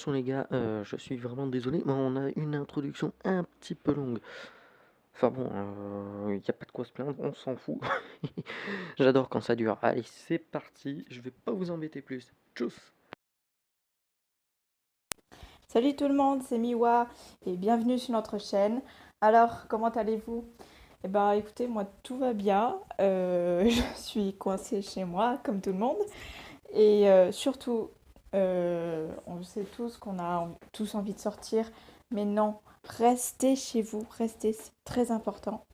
attention les gars, je suis vraiment désolé, mais on a une introduction un petit peu longue. Enfin bon, y a pas de quoi se plaindre, on s'en fout. J'adore quand ça dure. Allez, c'est parti, je vais pas vous embêter plus. Tchuss! Salut tout le monde, c'est Miwa et bienvenue sur notre chaîne. Alors, comment allez-vous? Eh ben, écoutez, moi tout va bien. Je suis coincée chez moi, comme tout le monde. Et surtout, on sait tous qu'on a tous envie de sortir, mais non, restez chez vous, restez, c'est très important.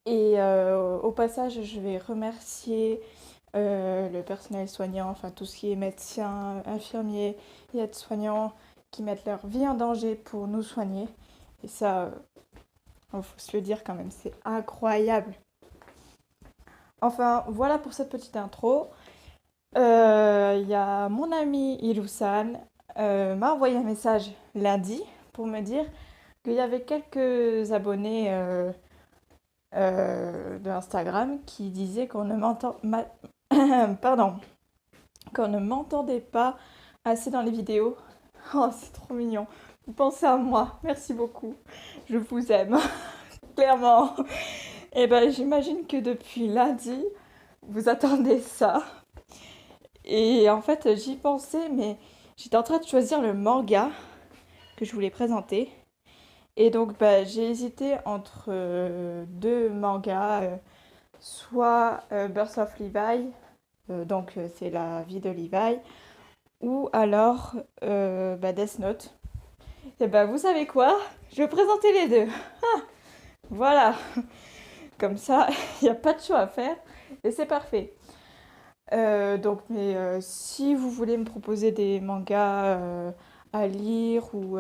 Et au passage, je vais remercier le personnel soignant, enfin tout ce qui est médecin, infirmier et aides-soignants qui mettent leur vie en danger pour nous soigner. Et ça, il faut se le dire quand même, c'est incroyable. Enfin, voilà pour cette petite intro. Il y a mon ami Ilousan m'a envoyé un message lundi pour me dire qu'il y avait quelques abonnés de Instagram qui disaient qu'on ne pardon, qu'on ne m'entendait pas assez dans les vidéos. Oh, c'est trop mignon. Vous pensez à moi. Merci beaucoup. Je vous aime. Clairement. Et ben, j'imagine que depuis lundi, vous attendez ça. Et en fait, j'y pensais, mais j'étais en train de choisir le manga que je voulais présenter. Et donc, bah, j'ai hésité entre deux mangas, soit Birth of Levi, c'est la vie de Levi, ou alors Death Note. Et bah, vous savez quoi? Je vais présenter les deux. Voilà, comme ça, il n'y a pas de choix à faire et c'est parfait. Si vous voulez me proposer des mangas à lire ou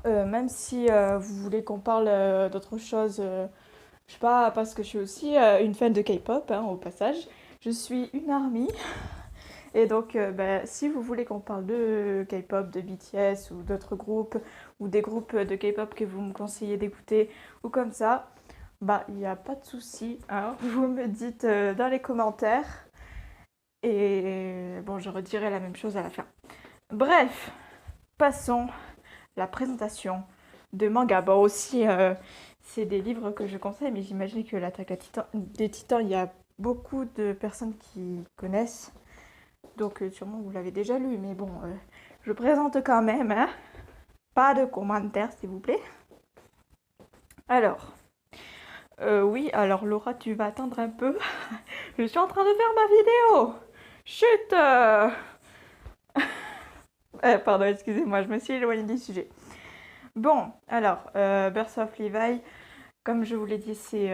même si vous voulez qu'on parle d'autre chose, je sais pas, parce que je suis aussi une fan de K-pop, hein, au passage. Je suis une army. Et donc, si vous voulez qu'on parle de K-pop, de BTS ou d'autres groupes, ou des groupes de K-pop que vous me conseillez d'écouter, ou comme ça, bah, il n'y a pas de souci, hein. Vous me dites dans les commentaires. Et bon, je redirai la même chose à la fin. Bref, passons à la présentation de manga. Bon, aussi, c'est des livres que je conseille, mais j'imagine que l'Attaque des Titans, il y a beaucoup de personnes qui connaissent. Donc, sûrement, vous l'avez déjà lu, mais bon, je présente quand même, hein. Pas de commentaires, s'il vous plaît. Alors, oui, alors Laura, tu vas attendre un peu. Je suis en train de faire ma vidéo. Chut pardon, excusez-moi, je me suis éloignée du sujet. Bon, alors, Birth of Levi, comme je vous l'ai dit, c'est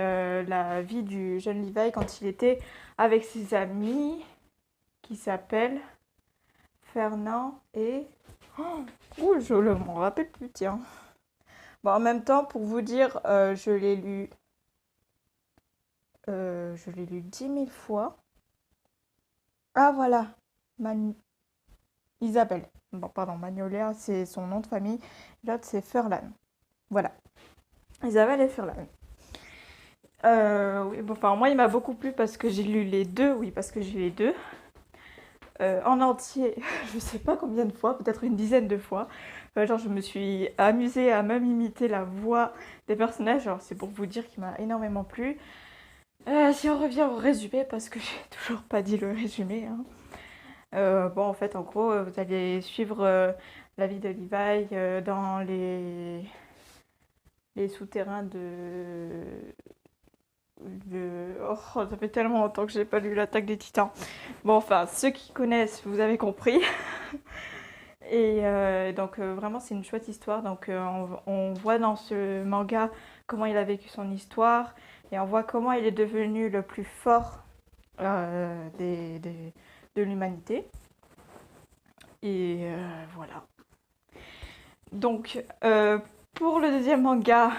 la vie du jeune Levi quand il était avec ses amis qui s'appellent Fernand et... Oh, je ne m'en rappelle plus, tiens. Bon, en même temps, pour vous dire, je l'ai lu 10 000 fois. Ah, voilà, Isabelle. Bon, pardon, Magnolia, c'est son nom de famille. L'autre, c'est Furlan. Voilà. Isabelle et Furlan. Oui, bon, enfin, moi, il m'a beaucoup plu parce que j'ai lu les deux. Oui, parce que j'ai les deux. En entier, je sais pas combien de fois, peut-être une dizaine de fois. Genre, je me suis amusée à même imiter la voix des personnages. Alors, c'est pour vous dire qu'il m'a énormément plu. Si on revient au résumé, parce que j'ai toujours pas dit le résumé, hein. Bon, en fait, en gros, vous allez suivre la vie de Levi dans les souterrains Oh, ça fait tellement longtemps que j'ai pas lu l'Attaque des Titans. Bon, enfin, ceux qui connaissent, vous avez compris. Et vraiment, c'est une chouette histoire. Donc, on voit dans ce manga comment il a vécu son histoire et on voit comment il est devenu le plus fort de l'humanité. Et voilà. Donc, pour le deuxième manga,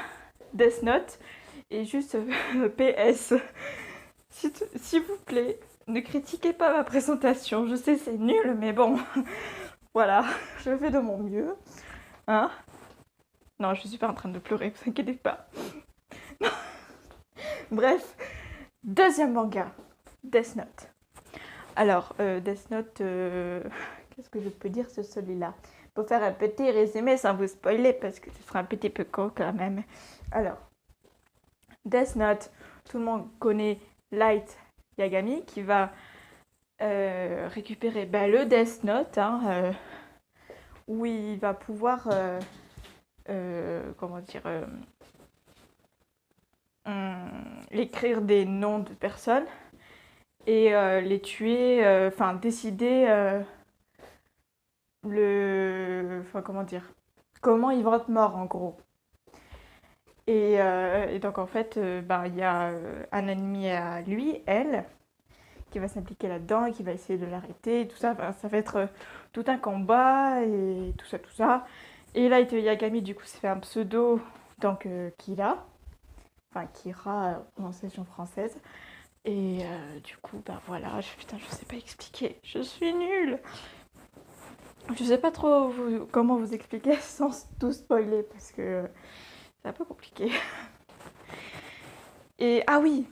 Death Note, et juste PS, s'il vous plaît, ne critiquez pas ma présentation. Je sais, c'est nul, mais bon, voilà, je fais de mon mieux. Hein? Non, je suis pas en train de pleurer, vous inquiétez pas. Bref, deuxième manga, Death Note. Alors, Death Note, qu'est-ce que je peux dire sur celui-là? Pour faire un petit résumé sans vous spoiler, parce que ce sera un petit peu con quand même. Alors, Death Note, tout le monde connaît Light Yagami qui va récupérer le Death Note, hein, où il va pouvoir, comment dire, écrire des noms de personnes et les tuer, enfin décider enfin comment dire, comment ils vont être morts en gros. Et donc en fait, il y a un ennemi à lui, elle, qui va s'impliquer là-dedans et qui va essayer de l'arrêter et tout ça. Enfin, ça va être tout un combat et tout ça, tout ça. Et là, Yagami, du coup, s'est fait un pseudo, donc Kira, enfin Kira en session française. Et du coup, voilà, putain, je sais pas expliquer, je suis nulle. Je sais pas trop comment vous expliquer sans tout spoiler parce que c'est un peu compliqué. Et ah oui,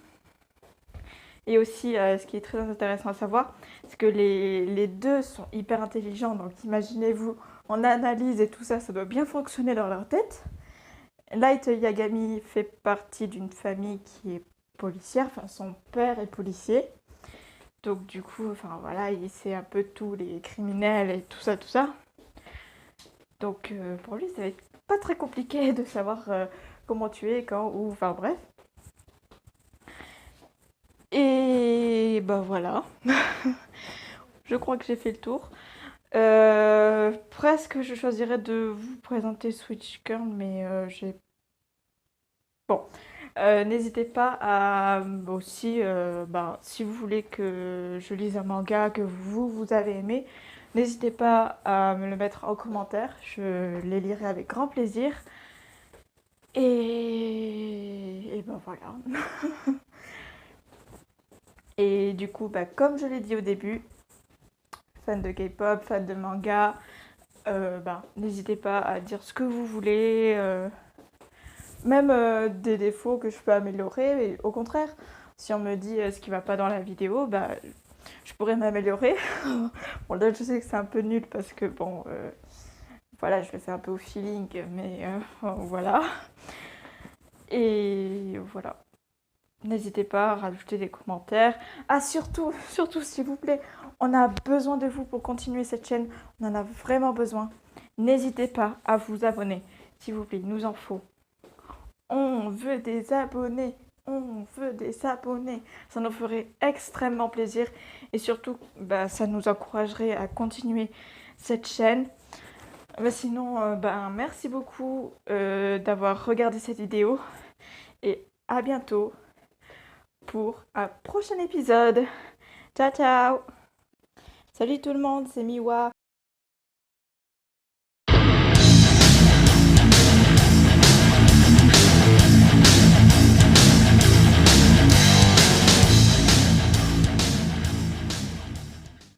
et aussi ce qui est très intéressant à savoir, c'est que les deux sont hyper intelligents. Donc imaginez-vous, en analyse et tout ça, ça doit bien fonctionner dans leur tête. Light Yagami fait partie d'une famille qui est policière, enfin son père est policier. Donc du coup, enfin voilà, il sait un peu tous les criminels et tout ça, tout ça. Donc pour lui, ça va être pas très compliqué de savoir comment tuer, quand, où, enfin bref. Et voilà. Je crois que j'ai fait le tour. Presque je choisirais de vous présenter Switch Girl, mais j'ai... Bon. N'hésitez pas à aussi, si vous voulez que je lise un manga que vous avez aimé, n'hésitez pas à me le mettre en commentaire. Je les lirai avec grand plaisir. Et voilà. Et du coup, comme je l'ai dit au début, fan de K-pop, fan de manga, n'hésitez pas à dire ce que vous voulez, même des défauts que je peux améliorer. Et au contraire, si on me dit ce qui va pas dans la vidéo, je pourrais m'améliorer. Bon, là, je sais que c'est un peu nul parce que voilà, je le fais un peu au feeling, mais voilà. Et voilà. N'hésitez pas à rajouter des commentaires. Ah, surtout, s'il vous plaît, on a besoin de vous pour continuer cette chaîne. On en a vraiment besoin. N'hésitez pas à vous abonner. S'il vous plaît, il nous en faut. On veut des abonnés. On veut des abonnés. Ça nous ferait extrêmement plaisir. Et surtout, ça nous encouragerait à continuer cette chaîne. Sinon, merci beaucoup d'avoir regardé cette vidéo. Et à bientôt pour un prochain épisode. Ciao ciao. Salut tout le monde, c'est Miwa.